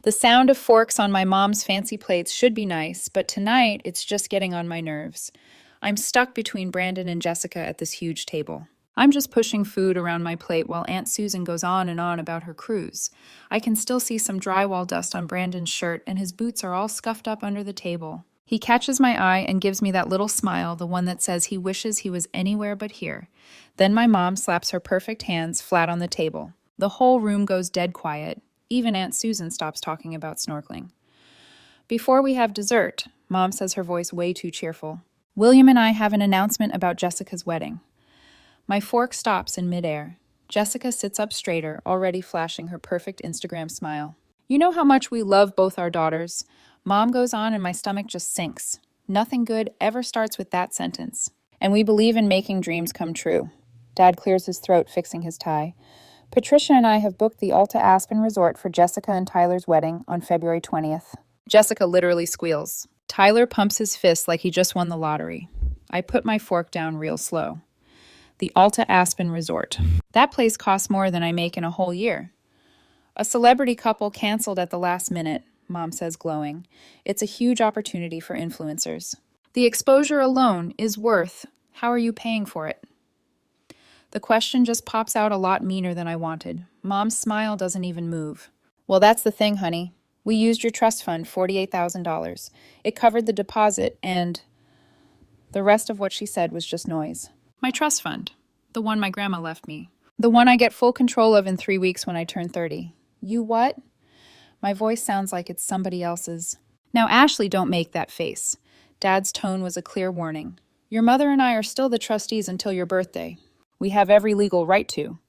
The sound of forks on my mom's fancy plates should be nice, but tonight it's just getting on my nerves. I'm stuck between Brandon and Jessica at this huge table. I'm just pushing food around my plate while Aunt Susan goes on and on about her cruise. I can still see some drywall dust on Brandon's shirt, and his boots are all scuffed up under the table. He catches my eye and gives me that little smile, the one that says he wishes he was anywhere but here. Then my mom slaps her perfect hands flat on the table. The whole room goes dead quiet. Even Aunt Susan stops talking about snorkeling. Before we have dessert, Mom says, her voice way too cheerful, William and I have an announcement about Jessica's wedding. My fork stops in midair. Jessica sits up straighter, already flashing her perfect Instagram smile. You know how much we love both our daughters? Mom goes on and my stomach just sinks. Nothing good ever starts with that sentence. And we believe in making dreams come true. Dad clears his throat, fixing his tie. Patricia and I have booked the Alta Aspen Resort for Jessica and Tyler's wedding on February 20th. Jessica literally squeals. Tyler pumps his fist like he just won the lottery. I put my fork down real slow. The Alta Aspen Resort. That place costs more than I make in a whole year. A celebrity couple canceled at the last minute, Mom says, glowing. It's a huge opportunity for influencers. The exposure alone is worth. How are you paying for it? The question just pops out a lot meaner than I wanted. Mom's smile doesn't even move. Well, that's the thing, honey. We used your trust fund, $48,000. It covered the deposit, and the rest of what she said was just noise. My trust fund. The one my grandma left me. The one I get full control of in 3 weeks when I turn 30. You what? My voice sounds like it's somebody else's. Now, Ashley, don't make that face. Dad's tone was a clear warning. Your mother and I are still the trustees until your birthday. We have every legal right to.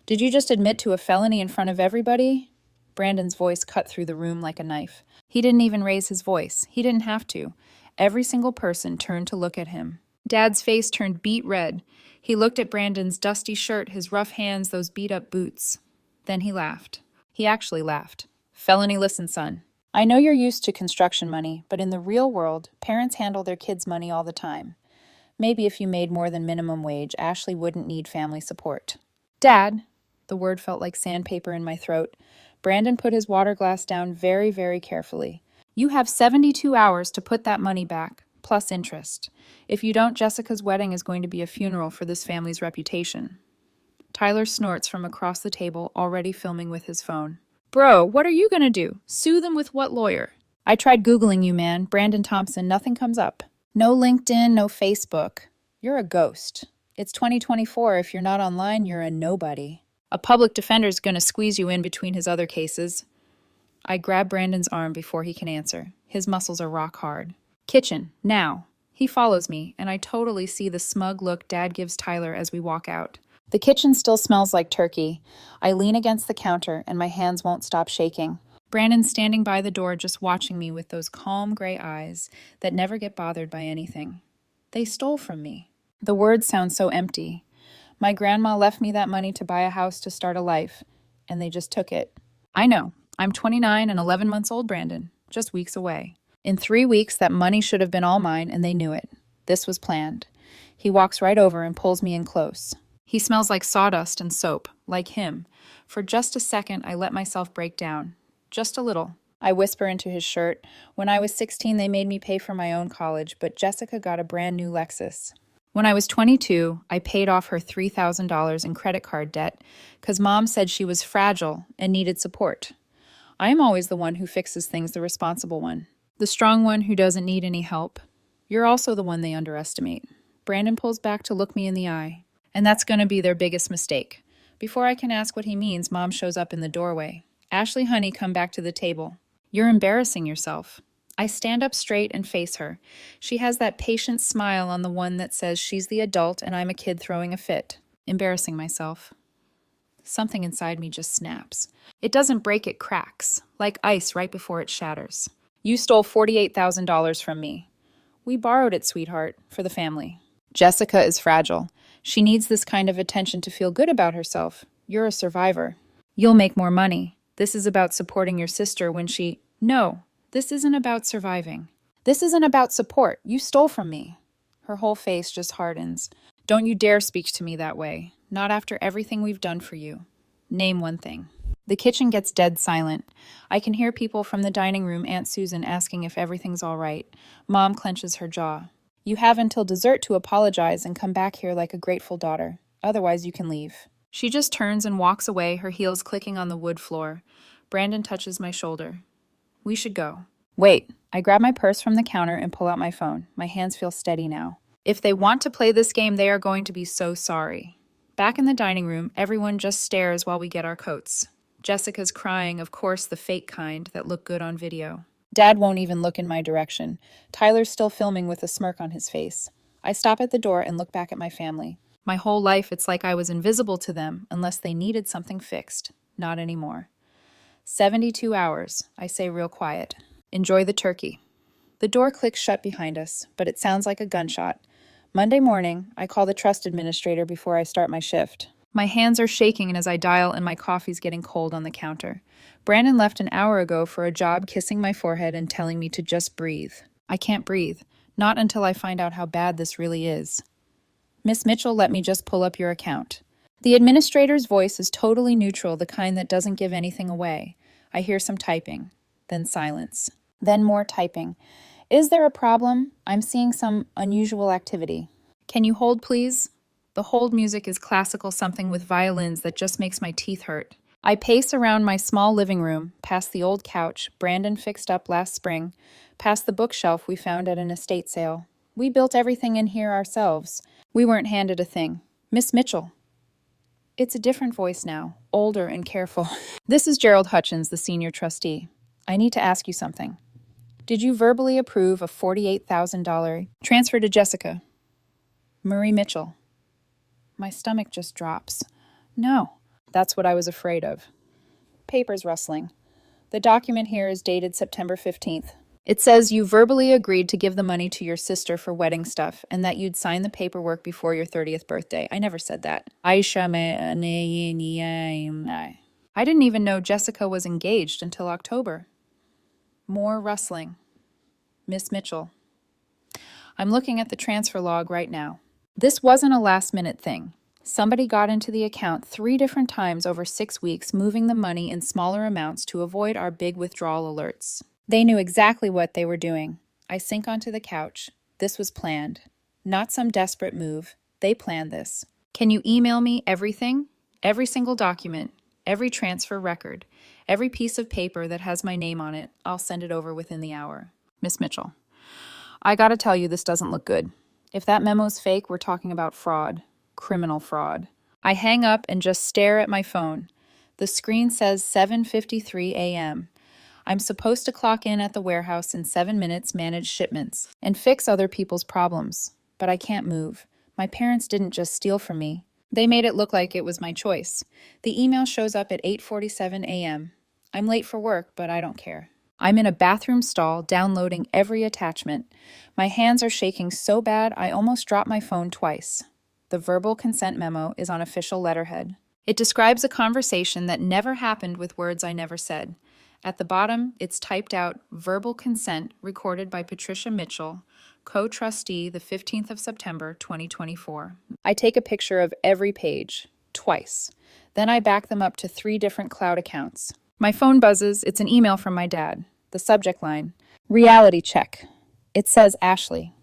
Did you just admit to a felony in front of everybody? Brandon's voice cut through the room like a knife. He didn't even raise his voice. He didn't have to. Every single person turned to look at him. Dad's face turned beet red. He looked at Brandon's dusty shirt, his rough hands, those beat-up boots. Then he laughed. He actually laughed. Felony, listen, son. I know you're used to construction money, but in the real world, parents handle their kids' money all the time. Maybe if you made more than minimum wage, Ashley wouldn't need family support. Dad, the word felt like sandpaper in my throat. Brandon put his water glass down very, very carefully. You have 72 hours to put that money back, plus interest. If you don't, Jessica's wedding is going to be a funeral for this family's reputation. Tyler snorts from across the table, already filming with his phone. Bro, what are you gonna do? Sue them with what lawyer? I tried Googling you, man. Brandon Thompson, nothing comes up. No LinkedIn, no Facebook. You're a ghost. It's 2024. If you're not online, you're a nobody. A public defender's gonna squeeze you in between his other cases. I grab Brandon's arm before he can answer. His muscles are rock hard. Kitchen, now. He follows me, and I totally see the smug look Dad gives Tyler as we walk out. The kitchen still smells like turkey. I lean against the counter, and my hands won't stop shaking. Brandon's standing by the door just watching me with those calm gray eyes that never get bothered by anything. They stole from me. The words sound so empty. My grandma left me that money to buy a house to start a life, and they just took it. I know. I'm 29 and 11 months old, Brandon. Just weeks away. In 3 weeks, that money should have been all mine, and they knew it. This was planned. He walks right over and pulls me in close. He smells like sawdust and soap, like him. For just a second, I let myself break down. Just a little. I whisper into his shirt. When I was 16, they made me pay for my own college, but Jessica got a brand new Lexus. When I was 22, I paid off her $3,000 in credit card debt because Mom said she was fragile and needed support. I am always the one who fixes things, the responsible one. The strong one who doesn't need any help. You're also the one they underestimate. Brandon pulls back to look me in the eye. And that's going to be their biggest mistake. Before I can ask what he means, Mom shows up in the doorway. Ashley, honey, come back to the table. You're embarrassing yourself. I stand up straight and face her. She has that patient smile on the one that says she's the adult and I'm a kid throwing a fit. Embarrassing myself. Something inside me just snaps. It doesn't break, it cracks, like ice right before it shatters. You stole $48,000 from me. We borrowed it, sweetheart, for the family. Jessica is fragile. She needs this kind of attention to feel good about herself. You're a survivor. You'll make more money. This is about supporting your sister when she... No, this isn't about surviving. This isn't about support. You stole from me. Her whole face just hardens. Don't you dare speak to me that way. Not after everything we've done for you. Name one thing. The kitchen gets dead silent. I can hear people from the dining room, Aunt Susan, asking if everything's all right. Mom clenches her jaw. You have until dessert to apologize and come back here like a grateful daughter. Otherwise, you can leave. She just turns and walks away, her heels clicking on the wood floor. Brandon touches my shoulder. We should go. Wait. I grab my purse from the counter and pull out my phone. My hands feel steady now. If they want to play this game, they are going to be so sorry. Back in the dining room, everyone just stares while we get our coats. Jessica's crying, of course, the fake kind that look good on video. Dad won't even look in my direction. Tyler's still filming with a smirk on his face. I stop at the door and look back at my family. My whole life, it's like I was invisible to them unless they needed something fixed. Not anymore. 72 hours, I say real quiet. Enjoy the turkey. The door clicks shut behind us, but it sounds like a gunshot. Monday morning, I call the trust administrator before I start my shift. My hands are shaking as I dial and my coffee's getting cold on the counter. Brandon left an hour ago for a job kissing my forehead and telling me to just breathe. I can't breathe. Not until I find out how bad this really is. Miss Mitchell, let me just pull up your account. The administrator's voice is totally neutral, the kind that doesn't give anything away. I hear some typing, then silence, then more typing. Is there a problem? I'm seeing some unusual activity. Can you hold, please? The hold music is classical something with violins that just makes my teeth hurt. I pace around my small living room, past the old couch Brandon fixed up last spring, past the bookshelf we found at an estate sale. We built everything in here ourselves. We weren't handed a thing. Miss Mitchell. It's a different voice now, older and careful. This is Gerald Hutchins, the senior trustee. I need to ask you something. Did you verbally approve a $48,000 transfer to Jessica? Marie Mitchell. My stomach just drops. No. That's what I was afraid of. Papers rustling. The document here is dated September 15th. It says you verbally agreed to give the money to your sister for wedding stuff and that you'd sign the paperwork before your 30th birthday. I never said that. I didn't even know Jessica was engaged until October. More rustling. Miss Mitchell. I'm looking at the transfer log right now. This wasn't a last-minute thing. Somebody got into the account 3 different times over 6 weeks, moving the money in smaller amounts to avoid our big withdrawal alerts. They knew exactly what they were doing. I sink onto the couch. This was planned. Not some desperate move. They planned this. Can you email me everything? Every single document, every transfer record, every piece of paper that has my name on it. I'll send it over within the hour. Miss Mitchell. I gotta tell you, this doesn't look good. If that memo's fake, we're talking about fraud. Criminal fraud. I hang up and just stare at my phone. The screen says 7:53 a.m. I'm supposed to clock in at the warehouse in 7 minutes, manage shipments, and fix other people's problems. But I can't move. My parents didn't just steal from me. They made it look like it was my choice. The email shows up at 8:47 a.m. I'm late for work, but I don't care. I'm in a bathroom stall, downloading every attachment. My hands are shaking so bad I almost dropped my phone twice. The verbal consent memo is on official letterhead. It describes a conversation that never happened with words I never said. At the bottom, it's typed out, verbal consent recorded by Patricia Mitchell, co-trustee the 15th of September, 2024. I take a picture of every page, twice. Then I back them up to 3 different cloud accounts. My phone buzzes. It's an email from my dad. The subject line, reality check. It says, Ashley,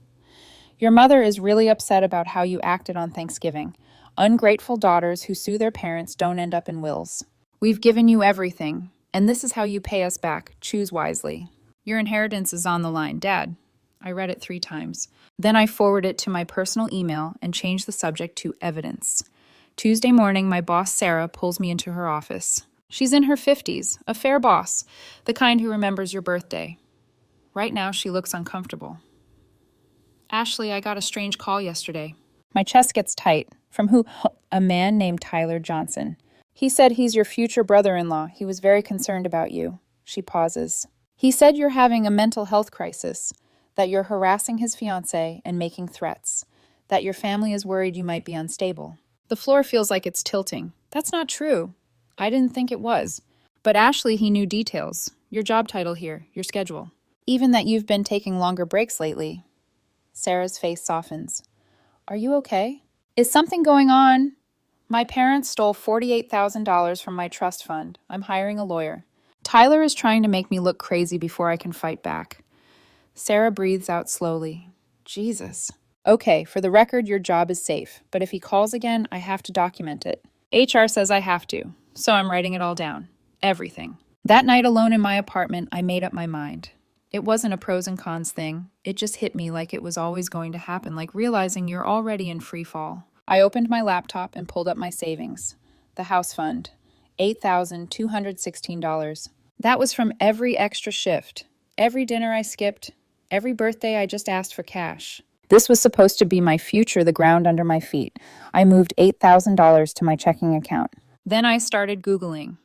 your mother is really upset about how you acted on Thanksgiving. Ungrateful daughters who sue their parents don't end up in wills. We've given you everything, and this is how you pay us back. Choose wisely. Your inheritance is on the line, Dad. I read it 3 times. Then I forward it to my personal email and change the subject to evidence. Tuesday morning, my boss, Sarah, pulls me into her office. She's in her 50s, a fair boss, the kind who remembers your birthday. Right now, she looks uncomfortable. Ashley, I got a strange call yesterday. My chest gets tight. From who? A man named Tyler Johnson. He said he's your future brother-in-law. He was very concerned about you. She pauses. He said you're having a mental health crisis, that you're harassing his fiancé and making threats, that your family is worried you might be unstable. The floor feels like it's tilting. That's not true. I didn't think it was. But Ashley, he knew details. Your job title here, your schedule. Even that you've been taking longer breaks lately. Sarah's face softens. Are you okay? Is something going on? My parents stole $48,000 from my trust fund. I'm hiring a lawyer. Tyler is trying to make me look crazy before I can fight back. Sarah breathes out slowly. Jesus. Okay, for the record, your job is safe, but if he calls again, I have to document it. HR says I have to, so I'm writing it all down. Everything. That night alone in my apartment, I made up my mind. It wasn't a pros and cons thing. It just hit me like it was always going to happen, like realizing you're already in free fall. I opened my laptop and pulled up my savings. The house fund. $8,216. That was from every extra shift, every dinner I skipped, every birthday I just asked for cash. This was supposed to be my future, the ground under my feet. I moved $8,000 to my checking account. Then I started Googling.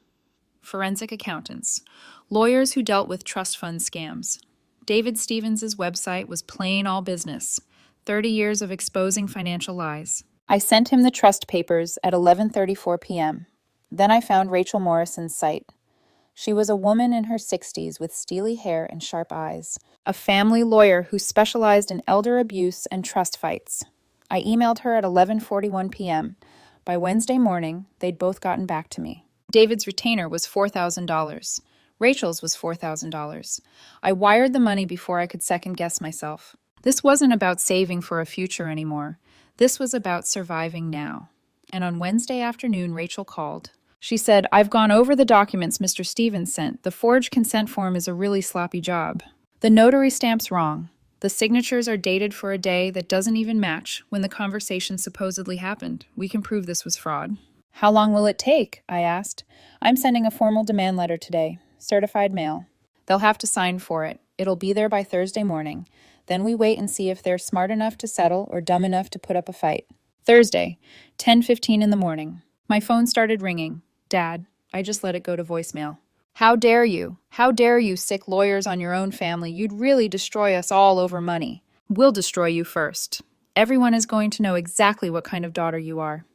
Forensic accountants. Lawyers who dealt with trust fund scams. David Stevens' website was plain all business. 30 years of exposing financial lies. I sent him the trust papers at 11:34 p.m. Then I found Rachel Morrison's site. She was a woman in her 60s with steely hair and sharp eyes, a family lawyer who specialized in elder abuse and trust fights. I emailed her at 11:41 p.m. By Wednesday morning, they'd both gotten back to me. David's retainer was $4,000. Rachel's was $4,000. I wired the money before I could second guess myself. This wasn't about saving for a future anymore. This was about surviving now. And on Wednesday afternoon, Rachel called. She said, "I've gone over the documents Mr. Stevens sent. The forged consent form is a really sloppy job. The notary stamp's wrong. The signatures are dated for a day that doesn't even match when the conversation supposedly happened. We can prove this was fraud." "How long will it take?" I asked. "I'm sending a formal demand letter today. Certified mail. They'll have to sign for it. It'll be there by Thursday morning. Then we wait and see if they're smart enough to settle or dumb enough to put up a fight." Thursday, 10:15 in the morning. My phone started ringing. Dad. I just let it go to voicemail. "How dare you? How dare you sick lawyers on your own family? You'd really destroy us all over money." "We'll destroy you first. Everyone is going to know exactly what kind of daughter you are."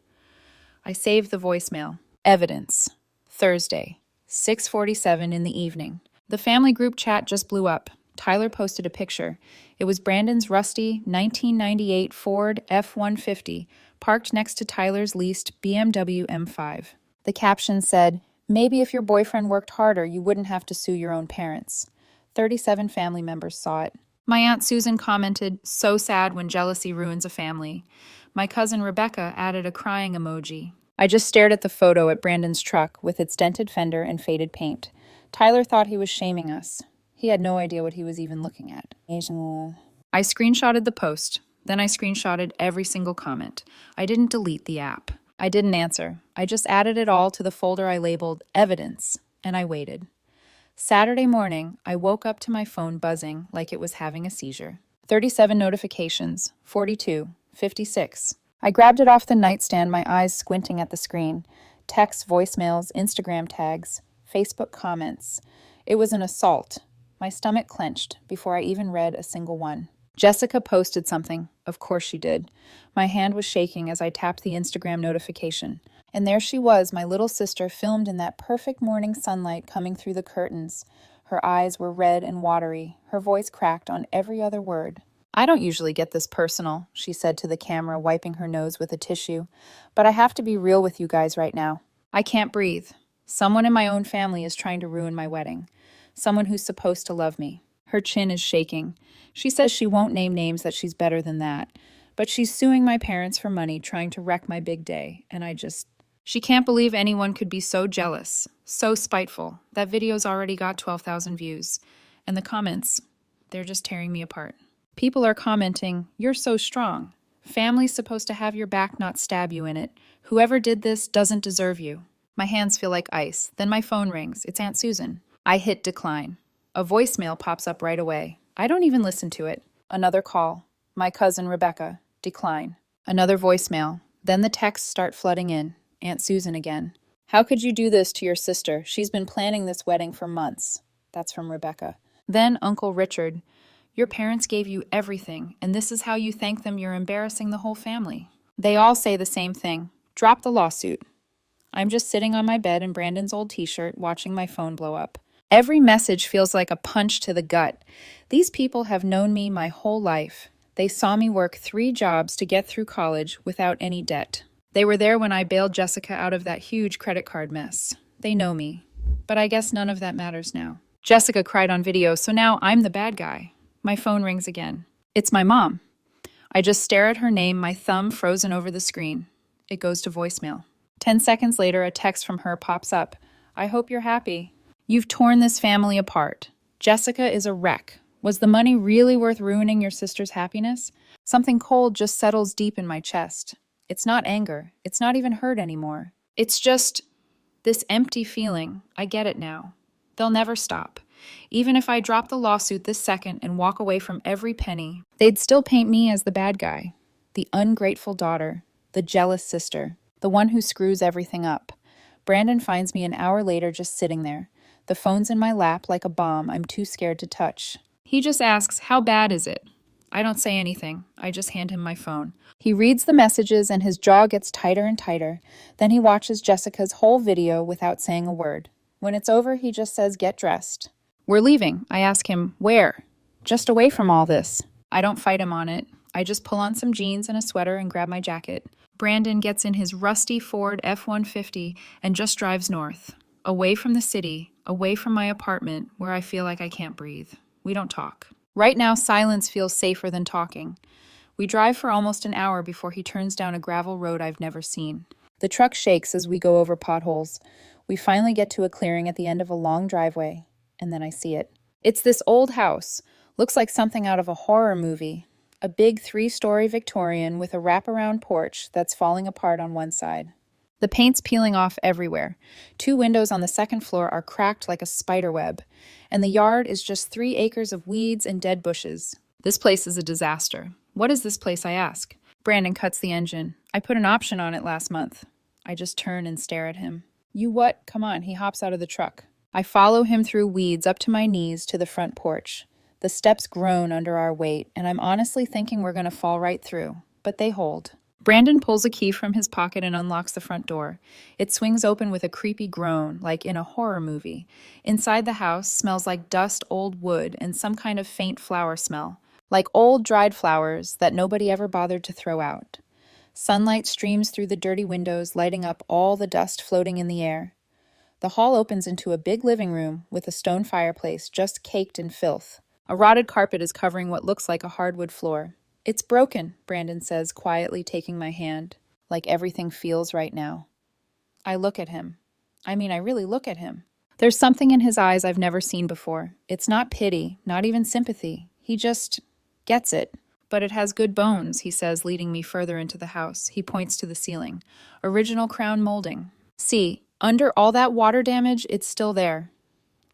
I saved the voicemail. Evidence. Thursday, 6:47 in the evening. The family group chat just blew up. Tyler posted a picture. It was Brandon's rusty 1998 Ford F-150 parked next to Tyler's leased BMW M5. The caption said, "Maybe if your boyfriend worked harder, you wouldn't have to sue your own parents." 37 family members saw it. My Aunt Susan commented, "So sad when jealousy ruins a family." My cousin Rebecca added a crying emoji. I just stared at the photo at Brandon's truck with its dented fender and faded paint. Tyler thought he was shaming us. He had no idea what he was even looking at. I screenshotted the post. Then I screenshotted every single comment. I didn't delete the app. I didn't answer. I just added it all to the folder I labeled Evidence, and I waited. Saturday morning, I woke up to my phone buzzing like it was having a seizure. 37 notifications, 42, 56. I grabbed it off the nightstand, my eyes squinting at the screen. Texts, voicemails, Instagram tags, Facebook comments. It was an assault. My stomach clenched before I even read a single one. Jessica posted something. Of course she did. My hand was shaking as I tapped the Instagram notification. And there she was, my little sister, filmed in that perfect morning sunlight coming through the curtains. Her eyes were red and watery. Her voice cracked on every other word. "I don't usually get this personal," she said to the camera, wiping her nose with a tissue. "But I have to be real with you guys right now. I can't breathe. Someone in my own family is trying to ruin my wedding. Someone who's supposed to love me." Her chin is shaking. She says she won't name names, that she's better than that. But she's suing my parents for money, trying to wreck my big day. And she can't believe anyone could be so jealous, so spiteful. That video's already got 12,000 views. And the comments, they're just tearing me apart. People are commenting, "You're so strong. Family's supposed to have your back, not stab you in it. Whoever did this doesn't deserve you." My hands feel like ice. Then my phone rings. It's Aunt Susan. I hit decline. A voicemail pops up right away. I don't even listen to it. Another call. My cousin Rebecca. Decline. Another voicemail. Then the texts start flooding in. Aunt Susan again. "How could you do this to your sister? She's been planning this wedding for months." That's from Rebecca. Then Uncle Richard. "Your parents gave you everything, and this is how you thank them. You're embarrassing the whole family." They all say the same thing. Drop the lawsuit. I'm just sitting on my bed in Brandon's old t-shirt, watching my phone blow up. Every message feels like a punch to the gut. These people have known me my whole life. They saw me work 3 jobs to get through college without any debt. They were there when I bailed Jessica out of that huge credit card mess. They know me. But I guess none of that matters now. Jessica cried on video, so now I'm the bad guy. My phone rings again. It's my mom. I just stare at her name, my thumb frozen over the screen. It goes to voicemail. 10 seconds later, a text from her pops up. I hope you're happy. You've torn this family apart. Jessica is a wreck. Was the money really worth ruining your sister's happiness? Something cold just settles deep in my chest. It's not anger. It's not even hurt anymore. It's just this empty feeling. I get it now. They'll never stop. Even if I drop the lawsuit this second and walk away from every penny, they'd still paint me as the bad guy, the ungrateful daughter, the jealous sister, the one who screws everything up. Brandon finds me an hour later just sitting there. The phone's in my lap like a bomb I'm too scared to touch. He just asks, how bad is it? I don't say anything. I just hand him my phone. He reads the messages and his jaw gets tighter and tighter. Then he watches Jessica's whole video without saying a word. When it's over, he just says, get dressed. We're leaving. I ask him, where? Just away from all this. I don't fight him on it. I just pull on some jeans and a sweater and grab my jacket. Brandon gets in his rusty Ford F-150 and just drives north. Away from the city, away from my apartment where I feel like I can't breathe. We don't talk. Right now, silence feels safer than talking. We drive for almost an hour before he turns down a gravel road I've never seen. The truck shakes as we go over potholes. We finally get to a clearing at the end of a long driveway, and then I see it. It's this old house. Looks like something out of a horror movie. A big 3-story Victorian with a wraparound porch that's falling apart on one side. The paint's peeling off everywhere. 2 windows on the second floor are cracked like a spider web, and the yard is just 3 acres of weeds and dead bushes. This place is a disaster. What is this place, I ask? Brandon cuts the engine. I put an option on it last month. I just turn and stare at him. You what? Come on, he hops out of the truck. I follow him through weeds up to my knees to the front porch. The steps groan under our weight, and I'm honestly thinking we're going to fall right through, but they hold. Brandon pulls a key from his pocket and unlocks the front door. It swings open with a creepy groan, like in a horror movie. Inside the house smells like dust, old wood, and some kind of faint flower smell, like old dried flowers that nobody ever bothered to throw out. Sunlight streams through the dirty windows, lighting up all the dust floating in the air. The hall opens into a big living room with a stone fireplace just caked in filth. A rotted carpet is covering what looks like a hardwood floor. It's broken, Brandon says, quietly taking my hand, like everything feels right now. I look at him. I really look at him. There's something in his eyes I've never seen before. It's not pity, not even sympathy. He just gets it. But it has good bones, he says, leading me further into the house. He points to the ceiling. Original crown molding. See, under all that water damage, it's still there.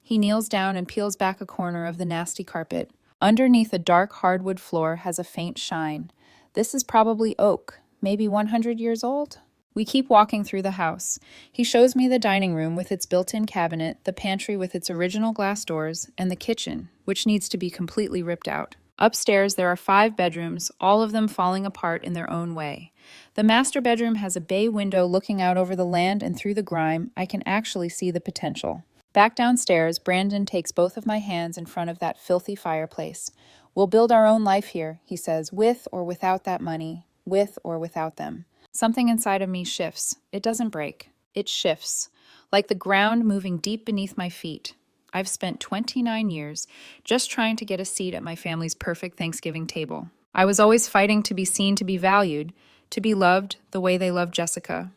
He kneels down and peels back a corner of the nasty carpet. Underneath a dark hardwood floor has a faint shine. This is probably oak, maybe 100 years old? We keep walking through the house. He shows me the dining room with its built-in cabinet, the pantry with its original glass doors, and the kitchen, which needs to be completely ripped out. Upstairs, there are 5 bedrooms, all of them falling apart in their own way. The master bedroom has a bay window looking out over the land, and through the grime, I can actually see the potential. Back downstairs, Brandon takes both of my hands in front of that filthy fireplace. We'll build our own life here, he says, with or without that money, with or without them. Something inside of me shifts. It doesn't break. It shifts, like the ground moving deep beneath my feet. I've spent 29 years just trying to get a seat at my family's perfect Thanksgiving table. I was always fighting to be seen, to be valued, to be loved the way they loved Jessica.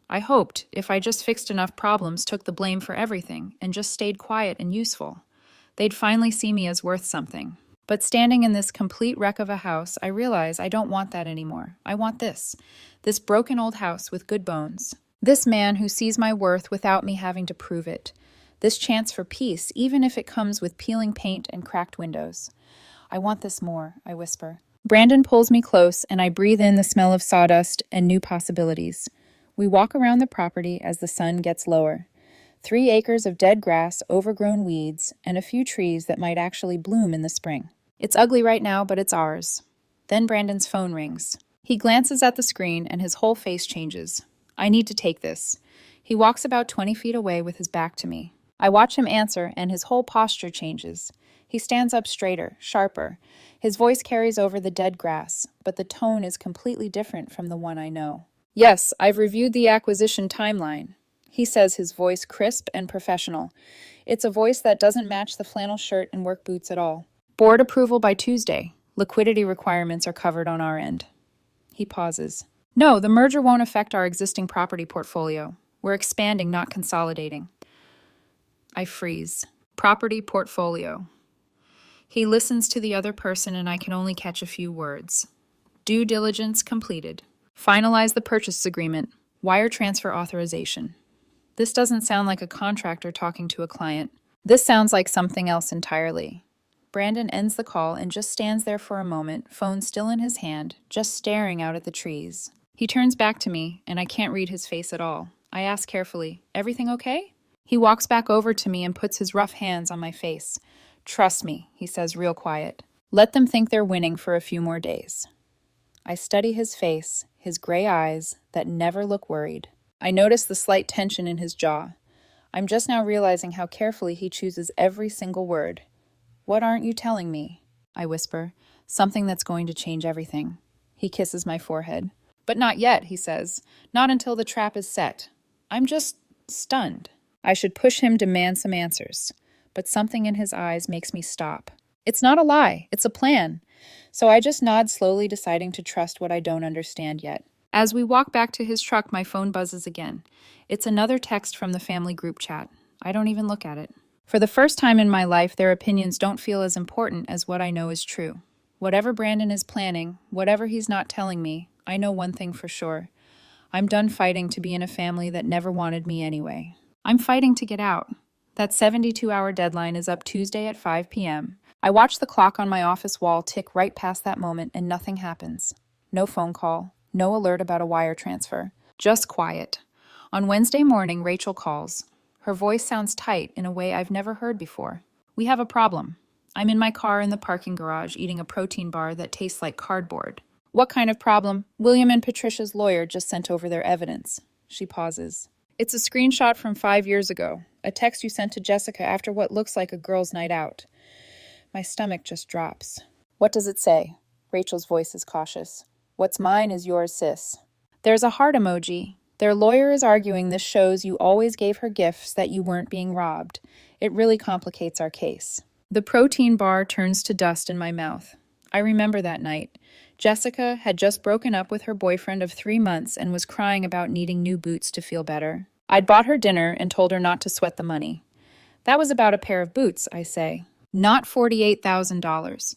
I hoped, if I just fixed enough problems, took the blame for everything, and just stayed quiet and useful, they'd finally see me as worth something. But standing in this complete wreck of a house, I realize I don't want that anymore. I want this broken old house with good bones. This man who sees my worth without me having to prove it. This chance for peace, even if it comes with peeling paint and cracked windows. I want this more, I whisper. Brandon pulls me close, and I breathe in the smell of sawdust and new possibilities. We walk around the property as the sun gets lower. 3 acres of dead grass, overgrown weeds, and a few trees that might actually bloom in the spring. It's ugly right now, but it's ours. Then Brandon's phone rings. He glances at the screen, and his whole face changes. I need to take this. He walks about 20 feet away with his back to me. I watch him answer, and his whole posture changes. He stands up straighter, sharper. His voice carries over the dead grass, but the tone is completely different from the one I know. Yes, I've reviewed the acquisition timeline. He says, his voice crisp and professional. It's a voice that doesn't match the flannel shirt and work boots at all. Board approval by Tuesday. Liquidity requirements are covered on our end. He pauses. No, the merger won't affect our existing property portfolio. We're expanding, not consolidating. I freeze. Property portfolio. He listens to the other person and I can only catch a few words. Due diligence completed. Finalize the purchase agreement. Wire transfer authorization. This doesn't sound like a contractor talking to a client. This sounds like something else entirely. Brandon ends the call and just stands there for a moment, phone still in his hand, just staring out at the trees. He turns back to me, and I can't read his face at all. I ask carefully, "Everything okay?" He walks back over to me and puts his rough hands on my face. "Trust me," he says real quiet. "Let them think they're winning for a few more days." I study his face, his gray eyes that never look worried. I notice the slight tension in his jaw. I'm just now realizing how carefully he chooses every single word. "What aren't you telling me?" I whisper. "Something that's going to change everything." He kisses my forehead. "But not yet," he says. "Not until the trap is set." I'm just stunned. I should push him, demand some answers. But something in his eyes makes me stop. It's not a lie. It's a plan. So I just nod slowly, deciding to trust what I don't understand yet. As we walk back to his truck, my phone buzzes again. It's another text from the family group chat. I don't even look at it. For the first time in my life, their opinions don't feel as important as what I know is true. Whatever Brandon is planning, whatever he's not telling me, I know one thing for sure. I'm done fighting to be in a family that never wanted me anyway. I'm fighting to get out. That 72-hour deadline is up Tuesday at 5 p.m. I watch the clock on my office wall tick right past that moment and nothing happens. No phone call, no alert about a wire transfer. Just quiet. On Wednesday morning, Rachel calls. Her voice sounds tight in a way I've never heard before. "We have a problem. I'm in my car in the parking garage eating a protein bar that tastes like cardboard." "What kind of problem?" "William and Patricia's lawyer just sent over their evidence." She pauses. "It's a screenshot from 5 years ago, a text you sent to Jessica after what looks like a girls' night out." My stomach just drops. "What does it say?" Rachel's voice is cautious. "What's mine is yours, sis." There's a heart emoji. Their lawyer is arguing this shows you always gave her gifts, that you weren't being robbed. It really complicates our case. The protein bar turns to dust in my mouth. I remember that night. Jessica had just broken up with her boyfriend of 3 months and was crying about needing new boots to feel better. I'd bought her dinner and told her not to sweat the money. "That was about a pair of boots," I say. "Not $48,000.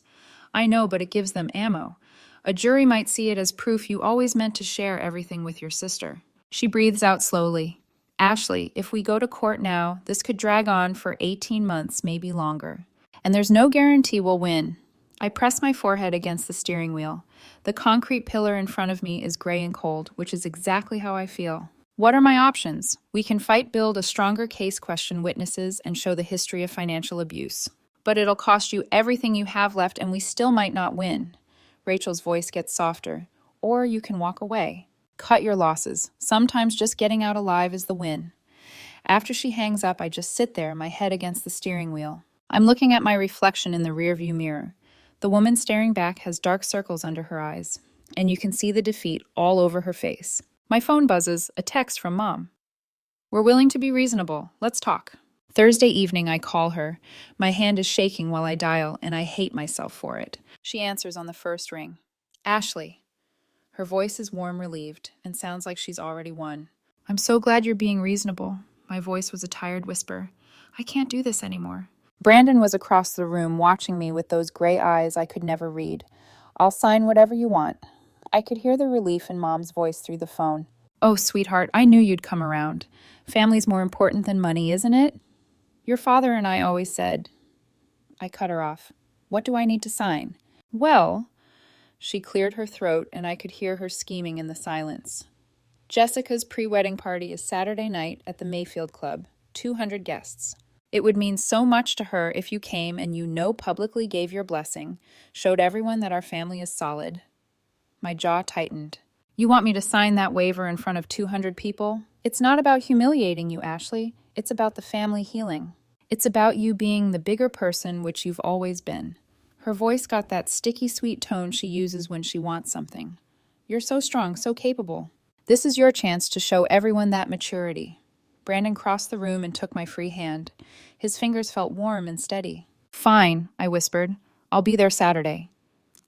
I know, but it gives them ammo. A jury might see it as proof you always meant to share everything with your sister." She breathes out slowly. "Ashley, if we go to court now, this could drag on for 18 months, maybe longer. And there's no guarantee we'll win." I press my forehead against the steering wheel. The concrete pillar in front of me is gray and cold, which is exactly how I feel. What are my options? We can fight, build a stronger case, question witnesses, and show the history of financial abuse. But it'll cost you everything you have left, and we still might not win. Rachel's voice gets softer. Or you can walk away. Cut your losses. Sometimes just getting out alive is the win. After she hangs up, I just sit there, my head against the steering wheel. I'm looking at my reflection in the rearview mirror. The woman staring back has dark circles under her eyes, and you can see the defeat all over her face. My phone buzzes, a text from Mom. "We're willing to be reasonable. Let's talk." Thursday evening, I call her. My hand is shaking while I dial, and I hate myself for it. She answers on the first ring. "Ashley." Her voice is warm, relieved, and sounds like she's already won. "I'm so glad you're being reasonable." My voice was a tired whisper. "I can't do this anymore." Brandon was across the room, watching me with those gray eyes I could never read. "I'll sign whatever you want." I could hear the relief in Mom's voice through the phone. "Oh, sweetheart, I knew you'd come around. Family's more important than money, isn't it? Your father and I always said—" I cut her off. "What do I need to sign?" "Well—" She cleared her throat, and I could hear her scheming in the silence. "Jessica's pre-wedding party is Saturday night at the Mayfield Club. 200 guests. It would mean so much to her if you came and you publicly gave your blessing, showed everyone that our family is solid." My jaw tightened. "You want me to sign that waiver in front of 200 people? It's not about humiliating you, Ashley. It's about the family healing. It's about you being the bigger person which you've always been." Her voice got that sticky sweet tone she uses when she wants something. "You're so strong, so capable." This is your chance to show everyone that maturity. Brandon crossed the room and took my free hand. His fingers felt warm and steady. Fine, I whispered. I'll be there Saturday.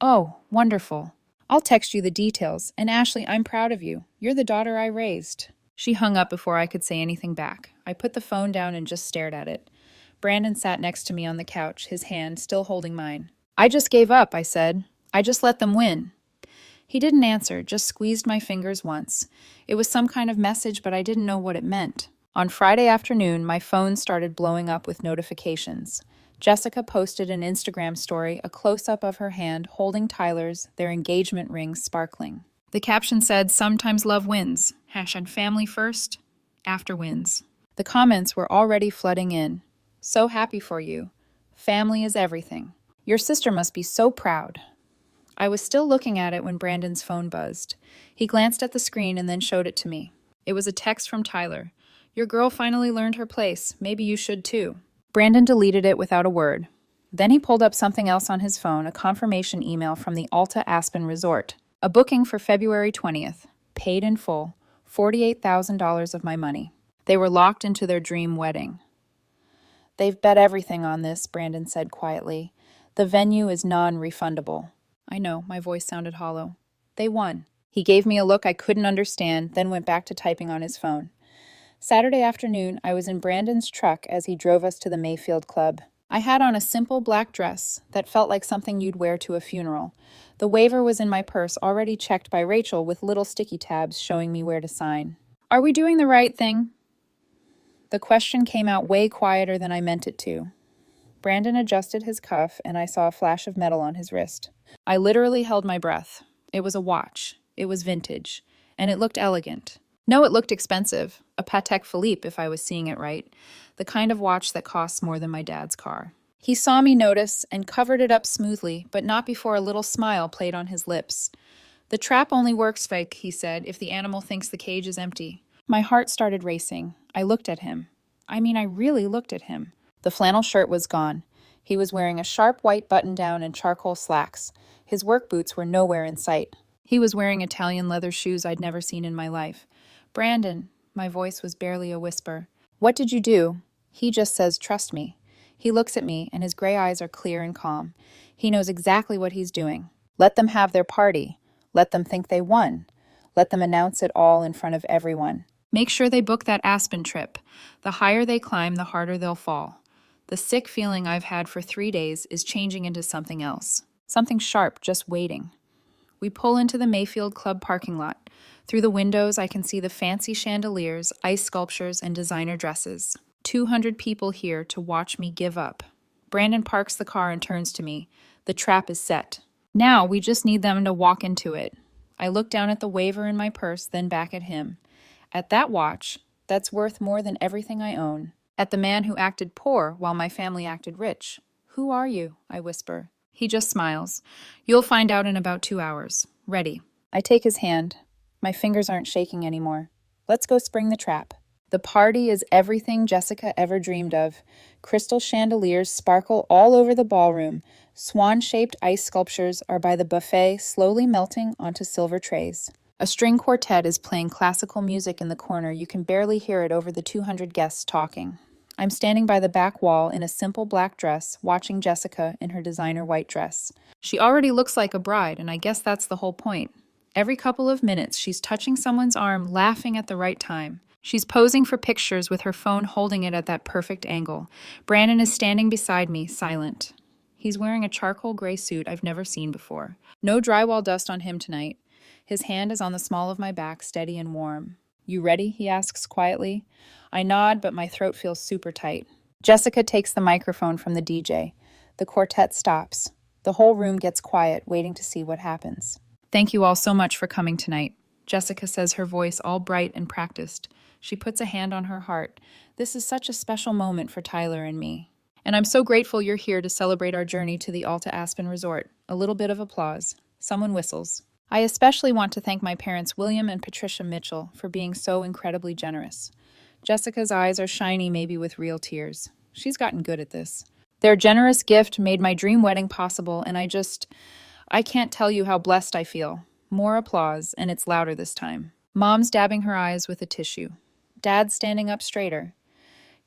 Oh, wonderful. I'll text you the details, and Ashley, I'm proud of you. You're the daughter I raised. She hung up before I could say anything back. I put the phone down and just stared at it. Brandon sat next to me on the couch, his hand still holding mine. I just gave up, I said. I just let them win. He didn't answer, just squeezed my fingers once. It was some kind of message, but I didn't know what it meant. On Friday afternoon, my phone started blowing up with notifications. Jessica posted an Instagram story, a close-up of her hand holding Tyler's, their engagement ring sparkling. The caption said, "Sometimes love wins. #family first, after wins." The comments were already flooding in. So happy for you. Family is everything. Your sister must be so proud. I was still looking at it when Brandon's phone buzzed. He glanced at the screen and then showed it to me. It was a text from Tyler. Your girl finally learned her place. Maybe you should too. Brandon deleted it without a word. Then he pulled up something else on his phone, a confirmation email from the Alta Aspen Resort. A booking for February 20th. Paid in full. $48,000 of my money. They were locked into their dream wedding. They've bet everything on this, Brandon said quietly. The venue is non-refundable. I know, my voice sounded hollow. They won. He gave me a look I couldn't understand, then went back to typing on his phone. Saturday afternoon, I was in Brandon's truck as he drove us to the Mayfield Club. I had on a simple black dress that felt like something you'd wear to a funeral. The waiver was in my purse, already checked by Rachel with little sticky tabs showing me where to sign. Are we doing the right thing? The question came out way quieter than I meant it to. Brandon adjusted his cuff, and I saw a flash of metal on his wrist. I literally held my breath. It was a watch. It was vintage. And it looked elegant. No, it looked expensive. A Patek Philippe, if I was seeing it right. The kind of watch that costs more than my dad's car. He saw me notice and covered it up smoothly, but not before a little smile played on his lips. The trap only works, fake, he said, if the animal thinks the cage is empty. My heart started racing. I looked at him. I really looked at him. The flannel shirt was gone. He was wearing a sharp white button-down and charcoal slacks. His work boots were nowhere in sight. He was wearing Italian leather shoes I'd never seen in my life. Brandon, my voice was barely a whisper. What did you do? He just says, trust me. He looks at me, and his gray eyes are clear and calm. He knows exactly what he's doing. Let them have their party. Let them think they won. Let them announce it all in front of everyone. Make sure they book that Aspen trip. The higher they climb, the harder they'll fall. The sick feeling I've had for 3 days is changing into something else. Something sharp, just waiting. We pull into the Mayfield Club parking lot. Through the windows, I can see the fancy chandeliers, ice sculptures, and designer dresses. 200 people here to watch me give up. Brandon parks the car and turns to me. The trap is set. Now we just need them to walk into it. I look down at the waiver in my purse, then back at him. At that watch, that's worth more than everything I own. At the man who acted poor while my family acted rich. Who are you? I whisper. He just smiles. You'll find out in about 2 hours. Ready. I take his hand. My fingers aren't shaking anymore. Let's go spring the trap. The party is everything Jessica ever dreamed of. Crystal chandeliers sparkle all over the ballroom. Swan-shaped ice sculptures are by the buffet, slowly melting onto silver trays. A string quartet is playing classical music in the corner. You can barely hear it over the 200 guests talking. I'm standing by the back wall in a simple black dress, watching Jessica in her designer white dress. She already looks like a bride, and I guess that's the whole point. Every couple of minutes, she's touching someone's arm, laughing at the right time. She's posing for pictures with her phone holding it at that perfect angle. Brandon is standing beside me, silent. He's wearing a charcoal gray suit I've never seen before. No drywall dust on him tonight. His hand is on the small of my back, steady and warm. You ready? He asks quietly. I nod, but my throat feels super tight. Jessica takes the microphone from the DJ. The quartet stops. The whole room gets quiet, waiting to see what happens. Thank you all so much for coming tonight. Jessica says, her voice all bright and practiced. She puts a hand on her heart. This is such a special moment for Tyler and me. And I'm so grateful you're here to celebrate our journey to the Alta Aspen Resort. A little bit of applause. Someone whistles. I especially want to thank my parents, William and Patricia Mitchell, for being so incredibly generous. Jessica's eyes are shiny, maybe with real tears. She's gotten good at this. Their generous gift made my dream wedding possible, and I can't tell you how blessed I feel. More applause, and it's louder this time. Mom's dabbing her eyes with a tissue. Dad's standing up straighter,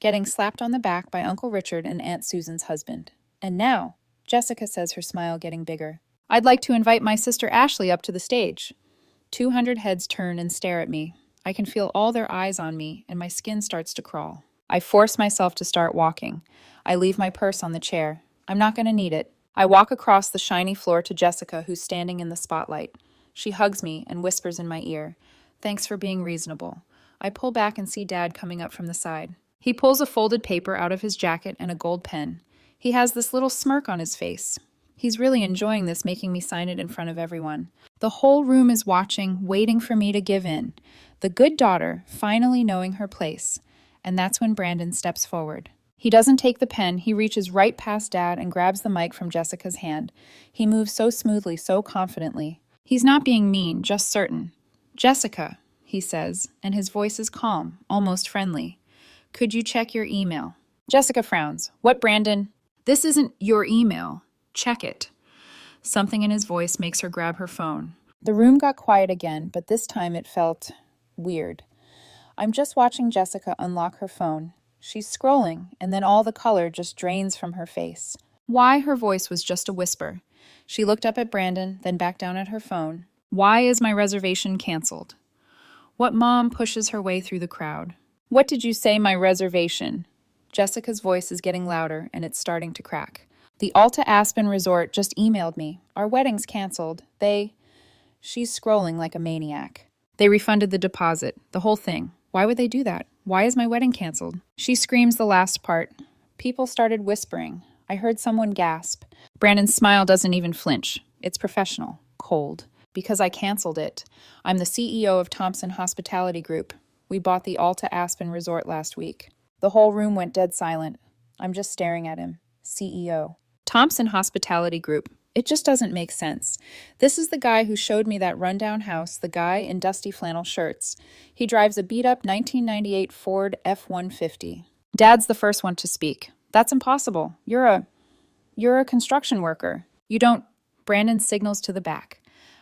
getting slapped on the back by Uncle Richard and Aunt Susan's husband. And now, Jessica says, her smile getting bigger, I'd like to invite my sister Ashley up to the stage. 200 heads turn and stare at me. I can feel all their eyes on me, and my skin starts to crawl. I force myself to start walking. I leave my purse on the chair. I'm not going to need it. I walk across the shiny floor to Jessica, who's standing in the spotlight. She hugs me and whispers in my ear, Thanks for being reasonable. I pull back and see Dad coming up from the side. He pulls a folded paper out of his jacket and a gold pen. He has this little smirk on his face. He's really enjoying this, making me sign it in front of everyone. The whole room is watching, waiting for me to give in. The good daughter finally knowing her place. And that's when Brandon steps forward. He doesn't take the pen. He reaches right past Dad and grabs the mic from Jessica's hand. He moves so smoothly, so confidently. He's not being mean, just certain. Jessica, he says, and his voice is calm, almost friendly. Could you check your email? Jessica frowns. What, Brandon? This isn't your email. Check it. Something in his voice makes her grab her phone. The room got quiet again, but this time it felt weird. I'm just watching Jessica unlock her phone. She's scrolling, and then all the color just drains from her face. Why? Her voice was just a whisper. She looked up at Brandon, then back down at her phone. Why is my reservation canceled? What mom pushes her way through the crowd? What did you say, my reservation? Jessica's voice is getting louder, and it's starting to crack. The Alta Aspen Resort just emailed me. Our wedding's canceled. She's scrolling like a maniac. They refunded the deposit, the whole thing. Why would they do that? Why is my wedding canceled? She screams the last part. People started whispering. I heard someone gasp. Brandon's smile doesn't even flinch. It's professional, cold. Because I canceled it. I'm the CEO of Thompson Hospitality Group. We bought the Alta Aspen Resort last week. The whole room went dead silent. I'm just staring at him. CEO. Thompson Hospitality Group. It just doesn't make sense. This is the guy who showed me that rundown house, the guy in dusty flannel shirts. He drives a beat-up 1998 Ford F-150. Dad's the first one to speak. That's impossible. You're a construction worker. You don't... Brandon signals to the back.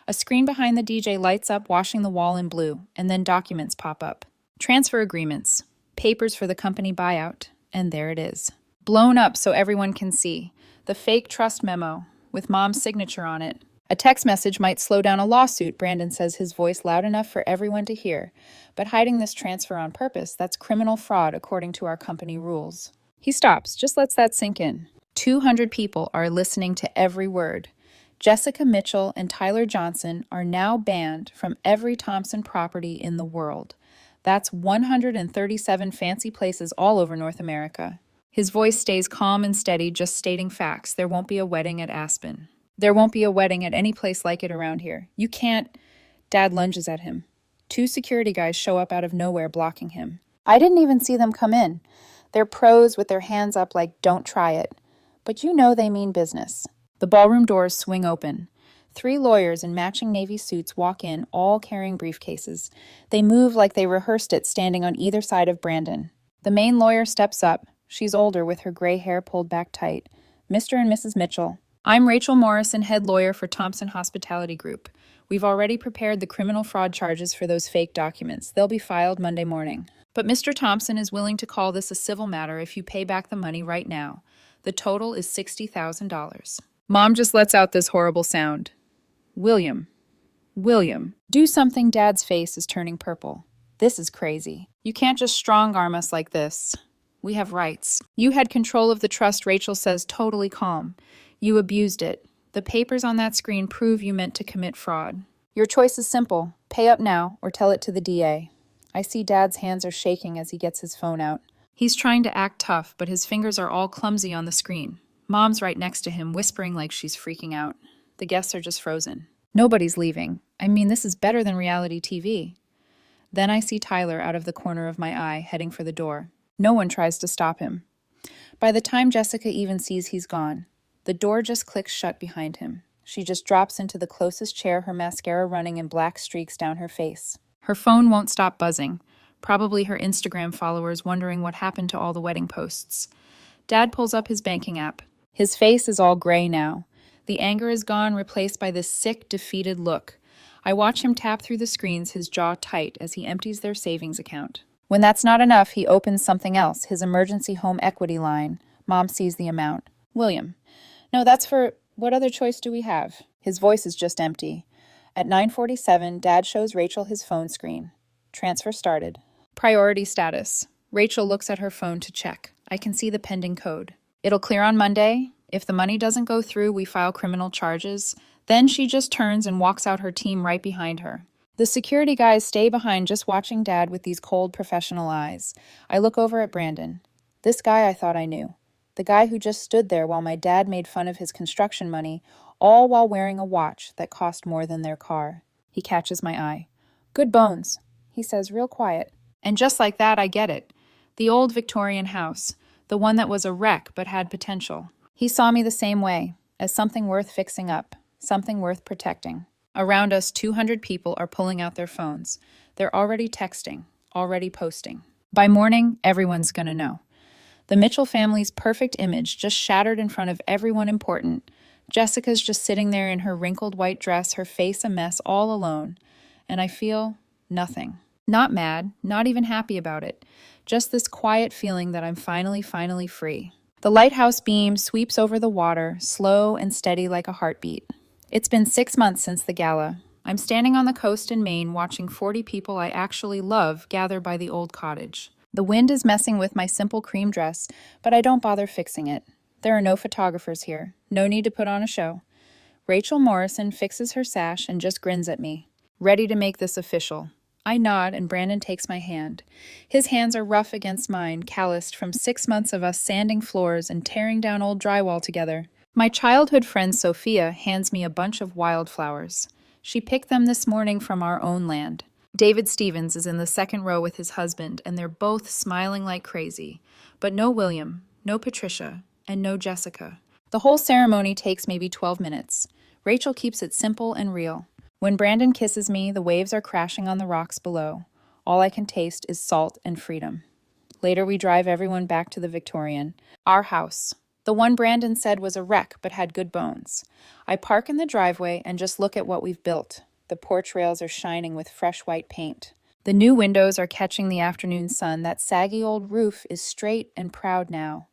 A screen behind the DJ lights up, washing the wall in blue, and then documents pop up. Transfer agreements. Papers for the company buyout. And there it is. Blown up so everyone can see. The fake trust memo, with Mom's signature on it. A text message might slow down a lawsuit, Brandon says, his voice loud enough for everyone to hear. But hiding this transfer on purpose, that's criminal fraud according to our company rules. He stops, just lets that sink in. 200 people are listening to every word. Jessica Mitchell and Tyler Johnson are now banned from every Thompson property in the world. That's 137 fancy places all over North America. His voice stays calm and steady, just stating facts. There won't be a wedding at Aspen. There won't be a wedding at any place like it around here. You can't... Dad lunges at him. 2 security guys show up out of nowhere, blocking him. I didn't even see them come in. They're pros with their hands up like, don't try it. But you know they mean business. The ballroom doors swing open. 3 lawyers in matching navy suits walk in, all carrying briefcases. They move like they rehearsed it, standing on either side of Brandon. The main lawyer steps up. She's older, with her gray hair pulled back tight. Mr. and Mrs. Mitchell. I'm Rachel Morrison, head lawyer for Thompson Hospitality Group. We've already prepared the criminal fraud charges for those fake documents. They'll be filed Monday morning. But Mr. Thompson is willing to call this a civil matter if you pay back the money right now. The total is $60,000. Mom just lets out this horrible sound. William. Do something. Dad's face is turning purple. This is crazy. You can't just strong-arm us like this. We have rights. You had control of the trust, Rachel says, totally calm. You abused it. The papers on that screen prove you meant to commit fraud. Your choice is simple. Pay up now or tell it to the DA. I see Dad's hands are shaking as he gets his phone out. He's trying to act tough, but his fingers are all clumsy on the screen. Mom's right next to him, whispering like she's freaking out. The guests are just frozen. Nobody's leaving. I mean, this is better than reality TV. Then I see Tyler out of the corner of my eye, heading for the door. No one tries to stop him. By the time Jessica even sees he's gone, the door just clicks shut behind him. She just drops into the closest chair, her mascara running in black streaks down her face. Her phone won't stop buzzing. Probably her Instagram followers wondering what happened to all the wedding posts. Dad pulls up his banking app. His face is all gray now. The anger is gone, replaced by this sick, defeated look. I watch him tap through the screens, his jaw tight as he empties their savings account. When that's not enough, he opens something else, his emergency home equity line. Mom sees the amount. William. No, that's for... What other choice do we have? His voice is just empty. At 9:47, Dad shows Rachel his phone screen. Transfer started. Priority status. Rachel looks at her phone to check. I can see the pending code. It'll clear on Monday. If the money doesn't go through, we file criminal charges. Then she just turns and walks out, her team right behind her. The security guys stay behind, just watching Dad with these cold, professional eyes. I look over at Brandon. This guy I thought I knew. The guy who just stood there while my dad made fun of his construction money, all while wearing a watch that cost more than their car. He catches my eye. Good bones, he says real quiet. And just like that, I get it. The old Victorian house, the one that was a wreck but had potential. He saw me the same way, as something worth fixing up, something worth protecting. Around us, 200 people are pulling out their phones. They're already texting, already posting. By morning, everyone's gonna know. The Mitchell family's perfect image just shattered in front of everyone important. Jessica's just sitting there in her wrinkled white dress, her face a mess, all alone. And I feel nothing. Not mad, not even happy about it. Just this quiet feeling that I'm finally free. The lighthouse beam sweeps over the water, slow and steady like a heartbeat. It's been 6 months since the gala. I'm standing on the coast in Maine watching 40 people I actually love gather by the old cottage. The wind is messing with my simple cream dress, but I don't bother fixing it. There are no photographers here. No need to put on a show. Rachel Morrison fixes her sash and just grins at me, ready to make this official. I nod and Brandon takes my hand. His hands are rough against mine, calloused from 6 months of us sanding floors and tearing down old drywall together. My childhood friend Sophia hands me a bunch of wildflowers. She picked them this morning from our own land. David Stevens is in the second row with his husband, and they're both smiling like crazy. But no William, no Patricia, and no Jessica. The whole ceremony takes maybe 12 minutes. Rachel keeps it simple and real. When Brandon kisses me, the waves are crashing on the rocks below. All I can taste is salt and freedom. Later we drive everyone back to the Victorian. Our house. The one Brandon said was a wreck but had good bones. I park in the driveway and just look at what we've built. The porch rails are shining with fresh white paint. The new windows are catching the afternoon sun. That saggy old roof is straight and proud now.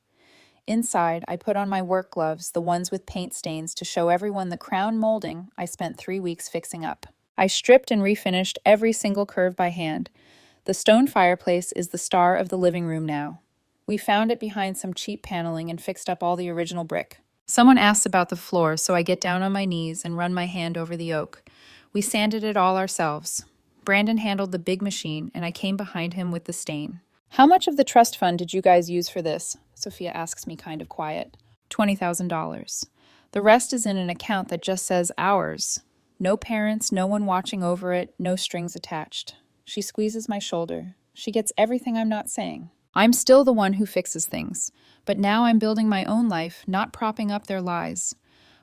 Inside, I put on my work gloves, the ones with paint stains, to show everyone the crown molding I spent 3 weeks fixing up. I stripped and refinished every single curve by hand. The stone fireplace is the star of the living room now. We found it behind some cheap paneling and fixed up all the original brick. Someone asks about the floor, so I get down on my knees and run my hand over the oak. We sanded it all ourselves. Brandon handled the big machine, and I came behind him with the stain. How much of the trust fund did you guys use for this? Sophia asks me kind of quiet. $20,000. The rest is in an account that just says ours. No parents, no one watching over it, no strings attached. She squeezes my shoulder. She gets everything I'm not saying. I'm still the one who fixes things, but now I'm building my own life, not propping up their lies.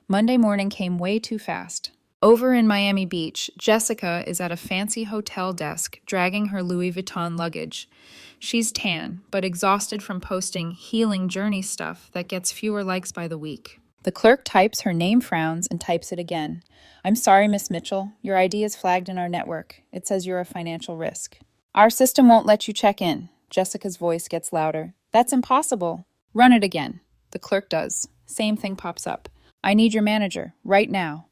Monday morning came way too fast. Over in Miami Beach, Jessica is at a fancy hotel desk, dragging her Louis Vuitton luggage. She's tan, but exhausted from posting healing journey stuff that gets fewer likes by the week. The clerk types her name, frowns, and types it again. I'm sorry, Miss Mitchell. Your ID is flagged in our network. It says you're a financial risk. Our system won't let you check in. Jessica's voice gets louder. That's impossible. Run it again. The clerk does. Same thing pops up. I need your manager, right now.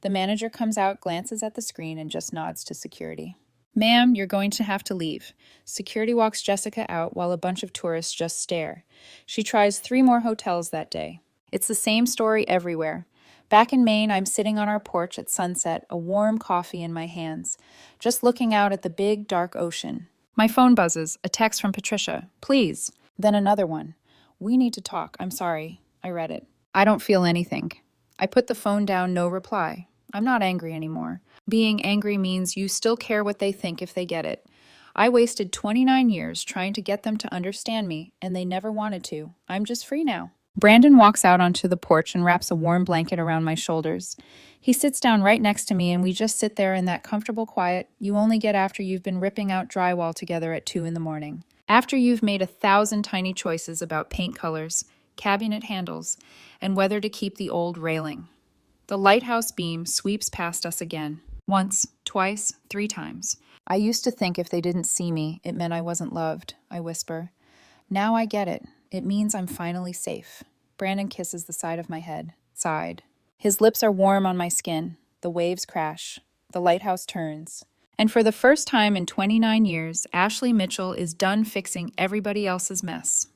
The manager comes out, glances at the screen, and just nods to security. Ma'am, you're going to have to leave. Security walks Jessica out while a bunch of tourists just stare. She tries 3 more hotels that day. It's the same story everywhere. Back in Maine, I'm sitting on our porch at sunset, a warm coffee in my hands, just looking out at the big, dark ocean. My phone buzzes, a text from Patricia. Please. Then another one. We need to talk. I'm sorry. I read it. I don't feel anything. I put the phone down, no reply. I'm not angry anymore. Being angry means you still care what they think if they get it. I wasted 29 years trying to get them to understand me, and they never wanted to. I'm just free now. Brandon walks out onto the porch and wraps a warm blanket around my shoulders. He sits down right next to me, and we just sit there in that comfortable quiet you only get after you've been ripping out drywall together at 2 a.m. After you've made 1,000 tiny choices about paint colors, cabinet handles, and whether to keep the old railing. The lighthouse beam sweeps past us again. Once, twice, 3 times. I used to think if they didn't see me, it meant I wasn't loved, I whisper. Now I get it. It means I'm finally safe. Brandon kisses the side of my head. Side. His lips are warm on my skin. The waves crash. The lighthouse turns. And for the first time in 29 years, Ashley Mitchell is done fixing everybody else's mess.